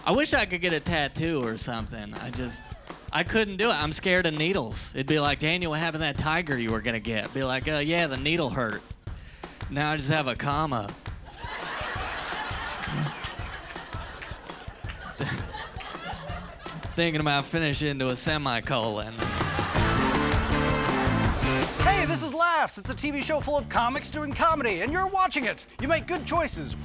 I wish I could get a tattoo or something. I couldn't do it. I'm scared of needles. It'd be like, Daniel, what happened to that tiger you were going to get? Be like, yeah, the needle hurt. Now I just have a comma. Thinking about finishing into a semicolon. Hey, this is Laughs. It's a TV show full of comics doing comedy, and you're watching it. You make good choices.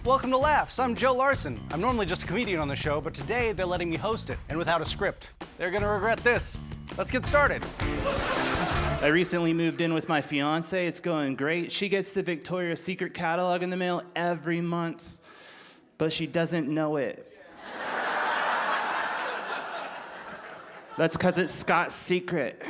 Welcome to Laughs. I'm Joe Larson. I'm normally just a comedian on the show, but today they're letting me host it, and without a script. They're gonna regret this. Let's get started. I recently moved in with my fiance. It's going great. She gets the Victoria's Secret catalog in the mail every month, but she doesn't know it. That's because it's Scott's secret.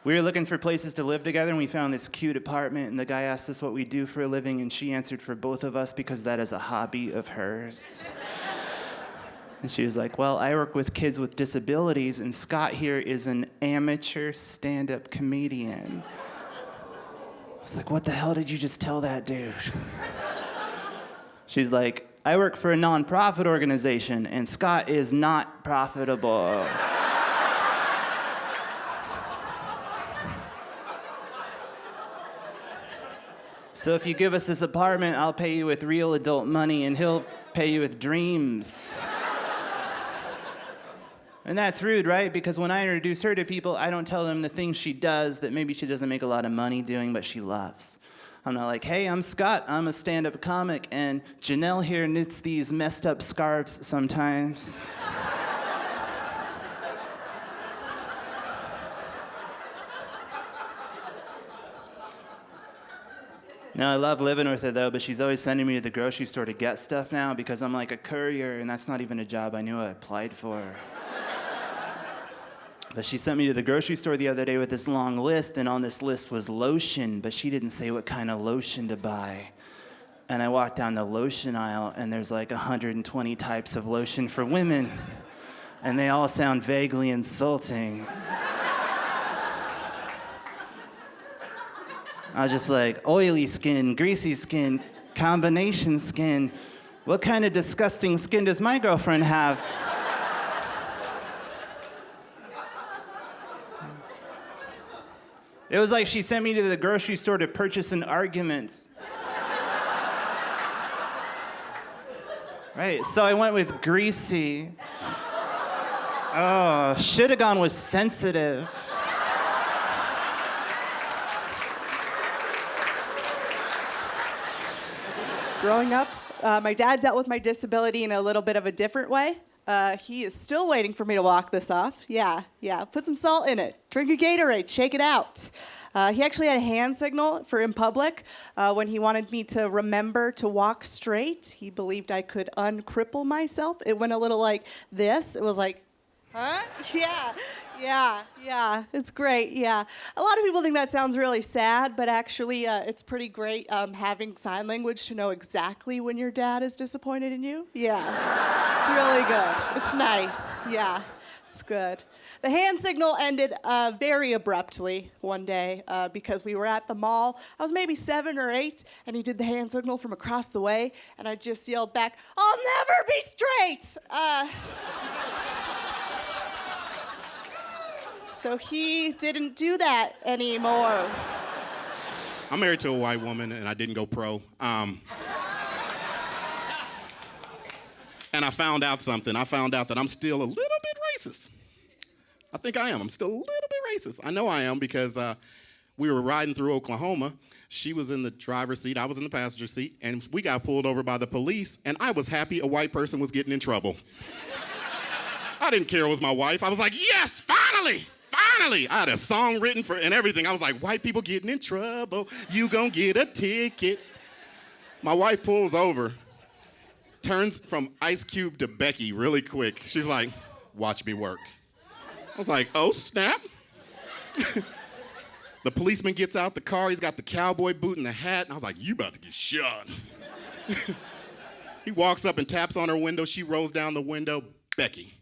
We were looking for places to live together, and we found this cute apartment, and the guy asked us what we do for a living, and she answered for both of us because that is a hobby of hers. And she was like, well, I work with kids with disabilities, and Scott here is an amateur stand-up comedian. I was like, what the hell did you just tell that dude? She's like, I work for a non-profit organization, and Scott is not profitable. So if you give us this apartment, I'll pay you with real adult money, and he'll pay you with dreams. And that's rude, right? Because when I introduce her to people, I don't tell them the things she does that maybe she doesn't make a lot of money doing, but she loves. I'm not like, hey, I'm Scott, I'm a stand-up comic, and Janelle here knits these messed up scarves sometimes. No, I love living with her, though, but she's always sending me to the grocery store to get stuff now because I'm like a courier, and that's not even a job I knew I applied for. But she sent me to the grocery store the other day with this long list, and on this list was lotion, but she didn't say what kind of lotion to buy. And I walked down the lotion aisle, and there's like 120 types of lotion for women, and they all sound vaguely insulting. I was just like, oily skin, greasy skin, combination skin. What kind of disgusting skin does my girlfriend have? It was like she sent me to the grocery store to purchase an argument. Right, so I went with greasy. Oh, should have gone with sensitive. Growing up, my dad dealt with my disability in a little bit of a different way. He is still waiting for me to walk this off. Yeah. Put some salt in it. Drink a Gatorade. Shake it out. He actually had a hand signal for in public when he wanted me to remember to walk straight. He believed I could uncripple myself. It went a little like this. It was like, huh? Yeah. It's great, yeah. A lot of people think that sounds really sad, but actually it's pretty great having sign language to know exactly when your dad is disappointed in you. Yeah, it's really good. It's nice, yeah, it's good. The hand signal ended very abruptly one day because we were at the mall. I was maybe 7 or 8, and he did the hand signal from across the way, and I just yelled back, "I'll never be straight!" So he didn't do that anymore. I'm married to a white woman, and I didn't go pro. And I found out something. I found out that I'm still a little bit racist. I think I am. I'm still a little bit racist. I know I am because we were riding through Oklahoma. She was in the driver's seat. I was in the passenger seat. And we got pulled over by the police. And I was happy a white person was getting in trouble. I didn't care it was my wife. I was like, yes, finally! Finally! I had a song written for and everything. I was like, white people getting in trouble. You gonna get a ticket. My wife pulls over, turns from Ice Cube to Becky really quick. She's like, watch me work. I was like, oh, snap. The policeman gets out the car. He's got the cowboy boot and the hat. And I was like, you about to get shot. He walks up and taps on her window. She rolls down the window. Becky.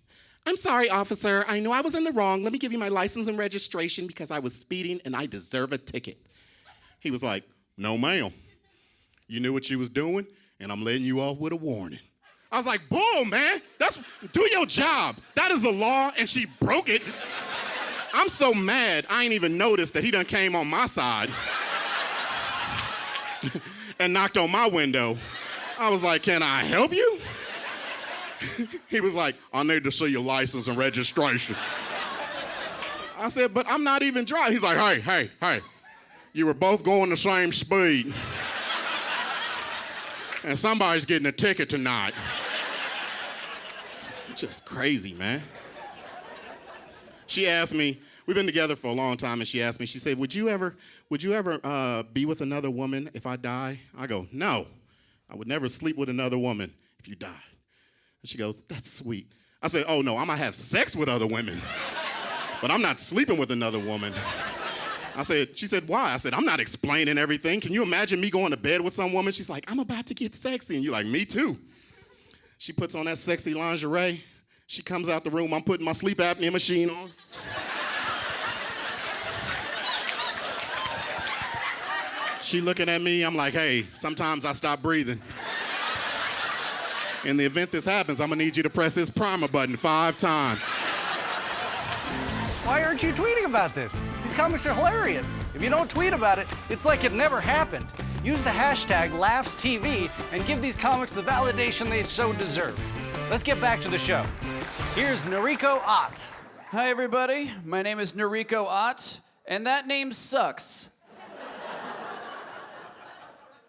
I'm sorry, officer. I know I was in the wrong. Let me give you my license and registration because I was speeding and I deserve a ticket. He was like, no, ma'am. You knew what she was doing? and I'm letting you off with a warning. I was like, boom, man. Do your job. That is the law, and she broke it. I'm so mad, I ain't even noticed that he done came on my side and knocked on my window. I was like, can I help you? He was like, I need to see your license and registration. I said, but I'm not even driving. He's like, hey. You were both going the same speed. And somebody's getting a ticket tonight. Just crazy, man. She asked me, we've been together for a long time, and she asked me, she said, would you ever be with another woman if I die? I go, no, I would never sleep with another woman if you die. And she goes, that's sweet. I said, oh no, I'm gonna have sex with other women, but I'm not sleeping with another woman. She said, why? I said, I'm not explaining everything. Can you imagine me going to bed with some woman? She's like, I'm about to get sexy. And you're like, me too. She puts on that sexy lingerie. She comes out the room. I'm putting my sleep apnea machine on. She looking at me. I'm like, hey, sometimes I stop breathing. In the event this happens, I'm gonna need you to press this primer button 5 times. Why aren't you tweeting about this? These comics are hilarious. If you don't tweet about it, it's like it never happened. Use the hashtag LaughsTV and give these comics the validation they so deserve. Let's get back to the show. Here's Nariko Ott. Hi, everybody. My name is Nariko Ott, and that name sucks.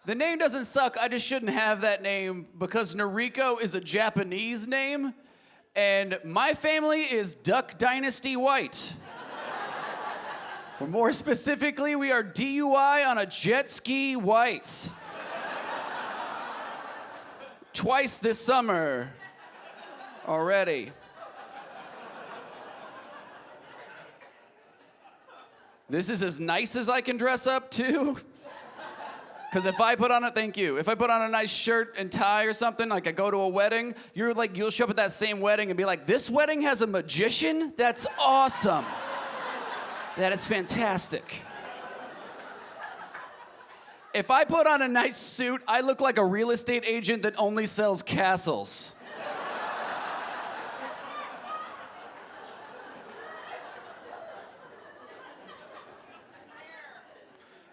The name doesn't suck, I just shouldn't have that name because Nariko is a Japanese name, and my family is Duck Dynasty White. Or more specifically, we are DUI on a jet ski white. Twice this summer already. This is as nice as I can dress up, too. Because if I put on if I put on a nice shirt and tie or something, like I go to a wedding, you'll show up at that same wedding and be like, this wedding has a magician? That's awesome. That is fantastic. If I put on a nice suit, I look like a real estate agent that only sells castles.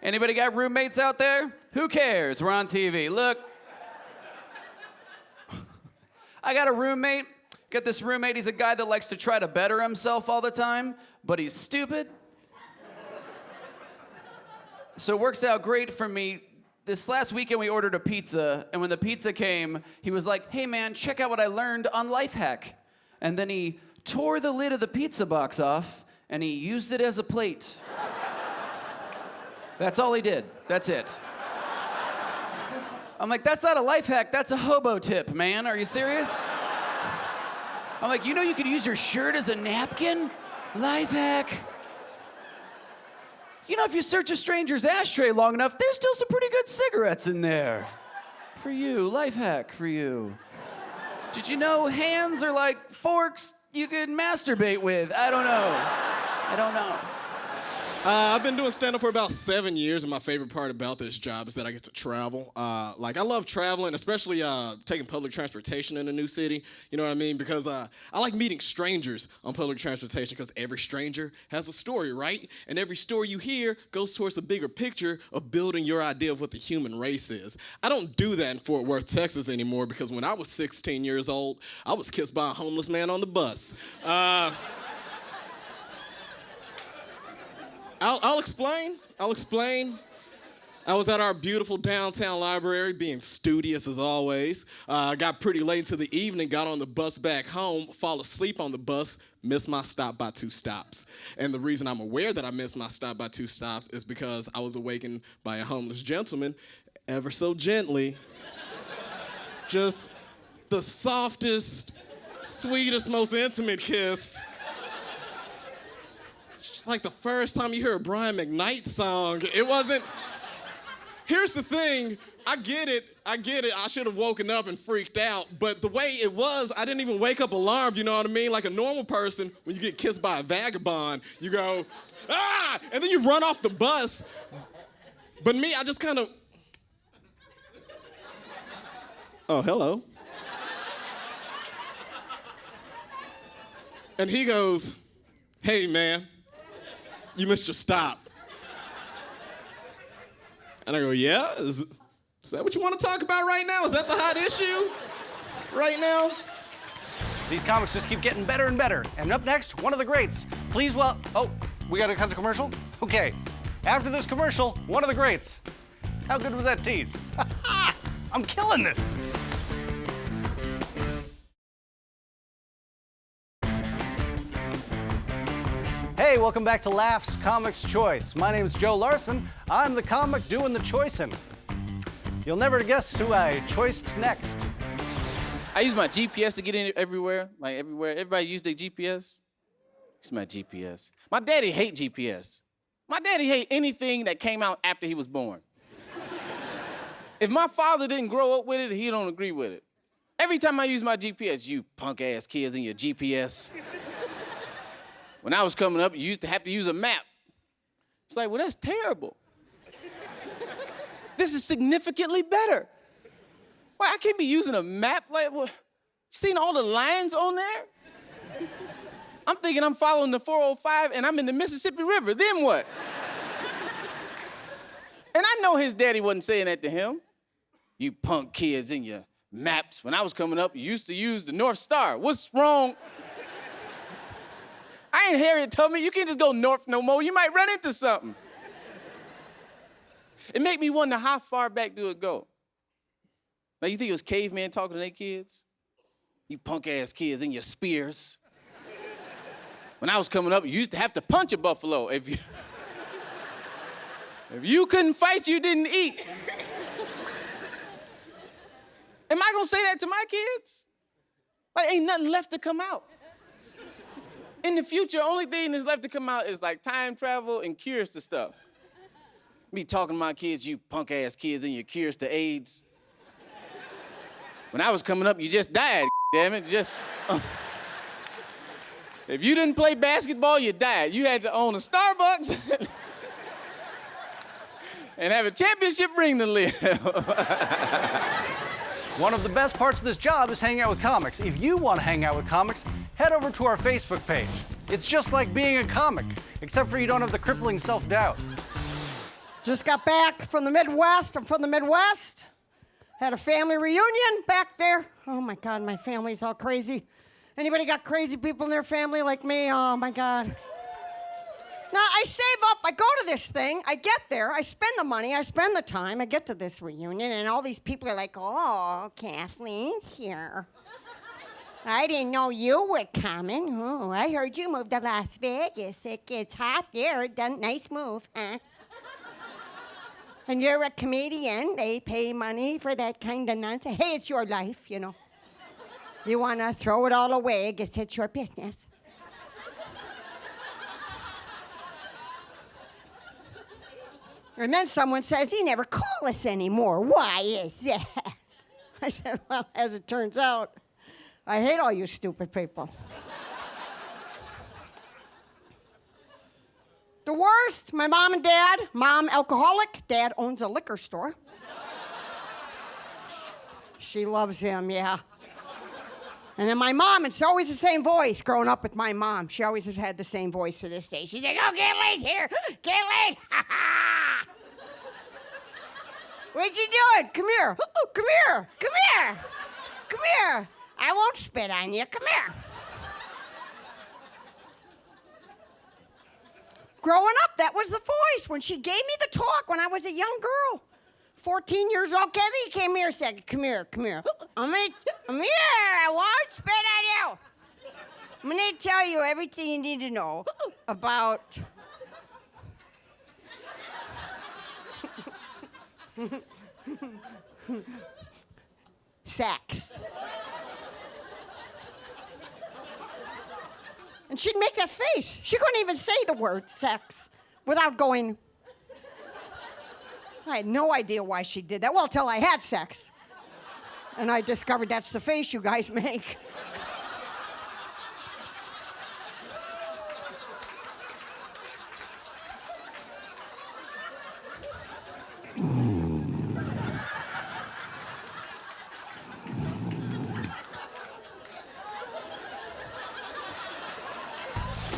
Anybody got roommates out there? Who cares? We're on TV. Look. I got a roommate. Got this roommate. He's a guy that likes to try to better himself all the time, but he's stupid. So it works out great for me. This last weekend we ordered a pizza, and when the pizza came, he was like, hey man, check out what I learned on Lifehack. And then he tore the lid of the pizza box off, and he used it as a plate. That's all he did. That's it. I'm like, that's not a life hack, that's a hobo tip, man. Are you serious? I'm like, you know you could use your shirt as a napkin? Life hack. You know, if you search a stranger's ashtray long enough, there's still some pretty good cigarettes in there. For you, life hack for you. Did you know hands are like forks you could masturbate with? I don't know. I've been doing stand-up for about 7 years, and my favorite part about this job is that I get to travel. I love traveling, especially taking public transportation in a new city, you know what I mean? Because I like meeting strangers on public transportation because every stranger has a story, right? And every story you hear goes towards the bigger picture of building your idea of what the human race is. I don't do that in Fort Worth, Texas anymore because when I was 16 years old, I was kissed by a homeless man on the bus. I'll explain. I was at our beautiful downtown library, being studious as always. Got pretty late into the evening, got on the bus back home, fall asleep on the bus, missed my stop by 2 stops. And the reason I'm aware that I missed my stop by 2 stops is because I was awakened by a homeless gentleman, ever so gently. Just the softest, sweetest, most intimate kiss. Like the first time you hear a Brian McKnight song, it wasn't. Here's the thing, I get it. I should have woken up and freaked out, but the way it was, I didn't even wake up alarmed, you know what I mean? Like a normal person, when you get kissed by a vagabond, you go, ah, and then you run off the bus. But me, I just kind of. oh, hello. And he goes, hey, man, you missed your stop. And I go, yeah? Is that what you want to talk about right now? Is that the hot issue right now? These comics just keep getting better and better. And up next, one of the greats. Please, oh, we got to cut to commercial? Okay. After this commercial, one of the greats. How good was that tease? I'm killing this. Hey, welcome back to Laughs Comics Choice. My name's Joe Larson. I'm the comic doing the choicing. You'll never guess who I choiced next. I use my GPS to get in everywhere, like everywhere. Everybody use their GPS? It's my GPS. My daddy hate GPS. My daddy hate anything that came out after he was born. If my father didn't grow up with it, he don't agree with it. Every time I use my GPS, you punk-ass kids in your GPS. When I was coming up, you used to have to use a map. It's like, well, that's terrible. This is significantly better. Why, I can't be using a map like, what? Seen all the lines on there? I'm thinking I'm following the 405 and I'm in the Mississippi River, then what? And I know his daddy wasn't saying that to him. You punk kids in your maps. When I was coming up, you used to use the North Star. What's wrong? I ain't Harriet Tubman. You can't just go north no more. You might run into something. It made me wonder, how far back do it go? Now, you think it was cavemen talking to their kids? You punk-ass kids in your spears. When I was coming up, you used to have to punch a buffalo. If you couldn't fight, you didn't eat. Am I gonna say that to my kids? Like, ain't nothing left to come out. In the future, only thing that's left to come out is like time travel and cures to stuff. Me talking to my kids, you punk-ass kids and your cures to AIDS. When I was coming up, you just died, damn it, If you didn't play basketball, you died. You had to own a Starbucks and have a championship ring to live. One of the best parts of this job is hanging out with comics. If you want to hang out with comics, head over to our Facebook page. It's just like being a comic, except for you don't have the crippling self-doubt. Just got back from the Midwest. I'm from the Midwest. Had a family reunion back there. Oh my God, my family's all crazy. Anybody got crazy people in their family like me? Oh my God. Now, I save up, I go to this thing, I get there, I spend the money, I spend the time, I get to this reunion, and all these people are like, oh, Kathleen's here. I didn't know you were coming. Oh, I heard you moved to Las Vegas. It's hot there. Nice move, huh? And you're a comedian. They pay money for that kind of nonsense. Hey, it's your life, you know. You want to throw it all away, I guess it's your business. And then someone says, you never call us anymore. Why is that? I said, well, as it turns out, I hate all you stupid people. The worst, my mom and dad. Mom, alcoholic. Dad owns a liquor store. She loves him, yeah. And then my mom, it's always the same voice. Growing up with my mom, she always has had the same voice to this day. She's like, oh, get late here. Get late. What you doing? Come here. Oh, come here. Come here. Come here. I won't spit on you. Come here. Growing up, that was the voice when she gave me the talk when I was a young girl. 14 years old. Kathy came here and said, come here, come here. I'm here. I won't spit on you. I'm going to tell you everything you need to know about sex. And she'd make that face. She couldn't even say the word sex without going. I had no idea why she did that. Well, till I had sex. And I discovered that's the face you guys make.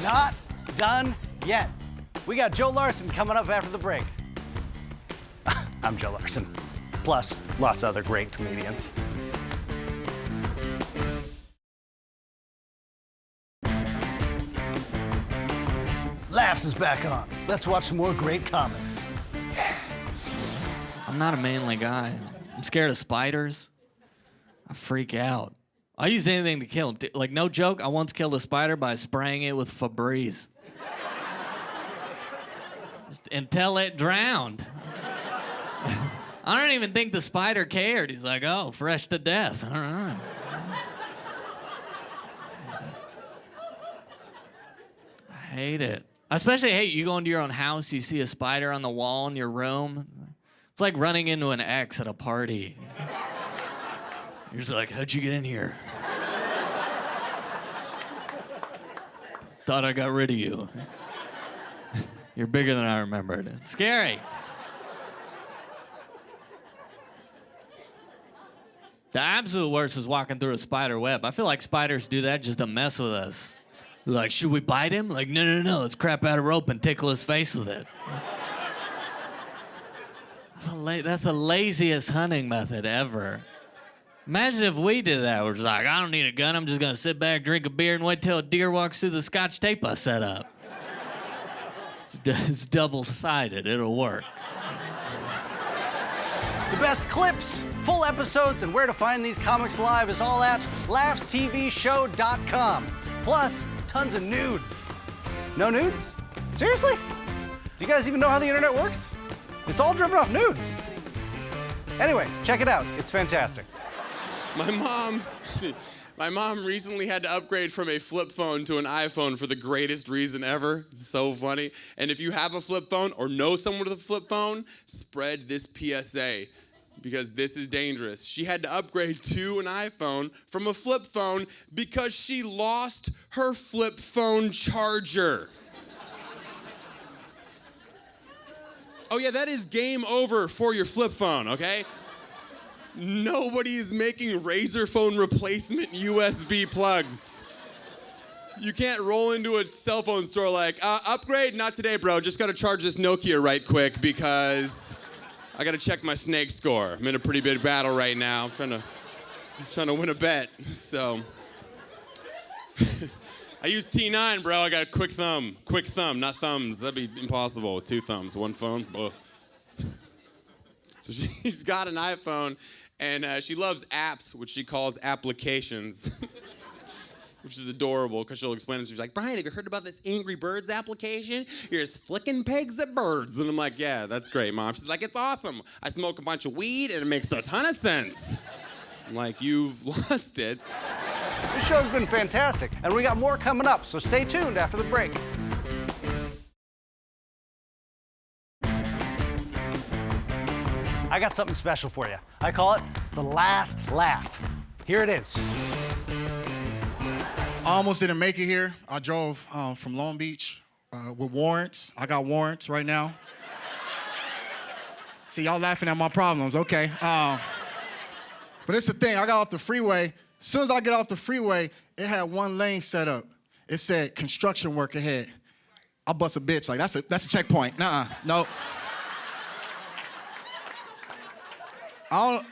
not done yet. We got Joe Larson coming up after the break. I'm Joe Larson, plus lots of other great comedians. Laughs is back on. Let's watch some more great comics. I'm not a manly guy. I'm scared of spiders. I freak out. I use anything to kill them. Like, no joke, I once killed a spider by spraying it with Febreze. Just until it drowned. I don't even think the spider cared. He's like, oh, fresh to death. All right. I hate it. I especially hate you go into your own house, you see a spider on the wall in your room. It's like running into an ex at a party. You're just like, how'd you get in here? Thought I got rid of you. You're bigger than I remembered. It's scary. The absolute worst is walking through a spider web. I feel like spiders do that just to mess with us. They're like, should we bite him? Like, no, let's crap out a rope and tickle his face with it. That's the laziest hunting method ever. Imagine if we did that. We're just like, I don't need a gun. I'm just going to sit back, drink a beer, and wait till a deer walks through the scotch tape I set up. It's double-sided. It'll work. The best clips, full episodes, and where to find these comics live is all at laughstvshow.com. Plus, tons of nudes. No nudes? Seriously? Do you guys even know how the internet works? It's all driven off nudes. Anyway, check it out. It's fantastic. My mom recently had to upgrade from a flip phone to an iPhone for the greatest reason ever. It's so funny. And if you have a flip phone or know someone with a flip phone, spread this PSA because this is dangerous. She had to upgrade to an iPhone from a flip phone because she lost her flip phone charger. Oh yeah, that is game over for your flip phone, okay? Nobody is making Razr phone replacement USB plugs. You can't roll into a cell phone store like, upgrade, not today, bro. Just gotta charge this Nokia right quick because I gotta check my snake score. I'm in a pretty big battle right now. I'm trying to win a bet, so. I use T9, bro. I got a quick thumb, not thumbs. That'd be impossible. 2 thumbs, 1 phone. Ugh. So she's got an iPhone, and she loves apps, which she calls applications, which is adorable because she'll explain it. She's like, Brian, have you heard about this Angry Birds application? You're just flicking pegs at birds. And I'm like, yeah, that's great, Mom. She's like, it's awesome. I smoke a bunch of weed, and it makes a ton of sense. I'm like, you've lost it. This show's been fantastic, and we got more coming up, so stay tuned after the break. I got something special for you. I call it the last laugh. Here it is. I almost didn't make it here. I drove from Long Beach with warrants. I got warrants right now. See, y'all laughing at my problems, okay. But it's the thing, I got off the freeway. As soon as I get off the freeway, it had 1 lane set up. It said construction work ahead. I bust a bitch, like that's a checkpoint. Nuh-uh, nope. I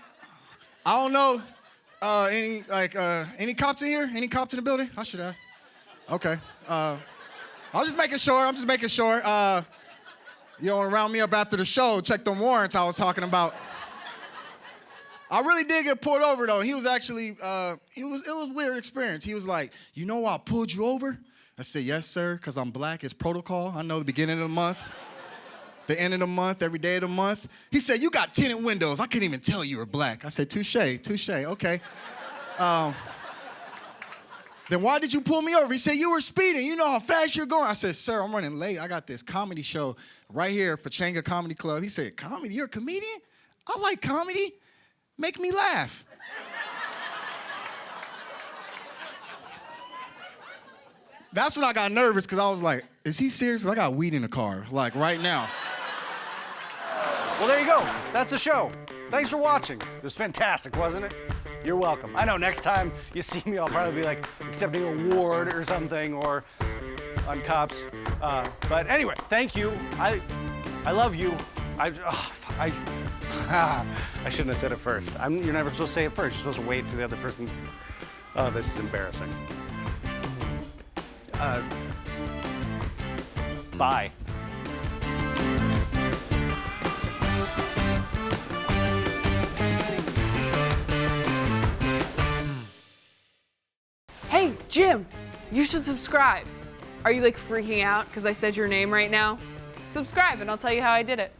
don't know any cops in here? Any cops in the building? I should have. Okay. I'm just making sure. You don't round me up after the show. Check them warrants I was talking about. I really did get pulled over though. He was actually, it was a weird experience. He was like, you know why I pulled you over? I said, yes, sir, because I'm black. It's protocol. I know the beginning of the month, the end of the month, every day of the month. He said, you got tinted windows. I couldn't even tell you were black. I said, touche, okay. Then why did you pull me over? He said, you were speeding. You know how fast you're going. I said, sir, I'm running late. I got this comedy show right here, Pachanga Comedy Club. He said, comedy? You're a comedian? I like comedy. Make me laugh. That's when I got nervous because I was like, is he serious? I got weed in the car, like right now. Well, there you go. That's the show. Thanks for watching. It was fantastic, wasn't it? You're welcome. I know next time you see me, I'll probably be like accepting an award or something, or on cops. But anyway, thank you. I love you. I shouldn't have said it first. You're never supposed to say it first. You're supposed to wait for the other person. Oh, this is embarrassing. Bye. Hey, Jim, you should subscribe. Are you like freaking out because I said your name right now? Subscribe and I'll tell you how I did it.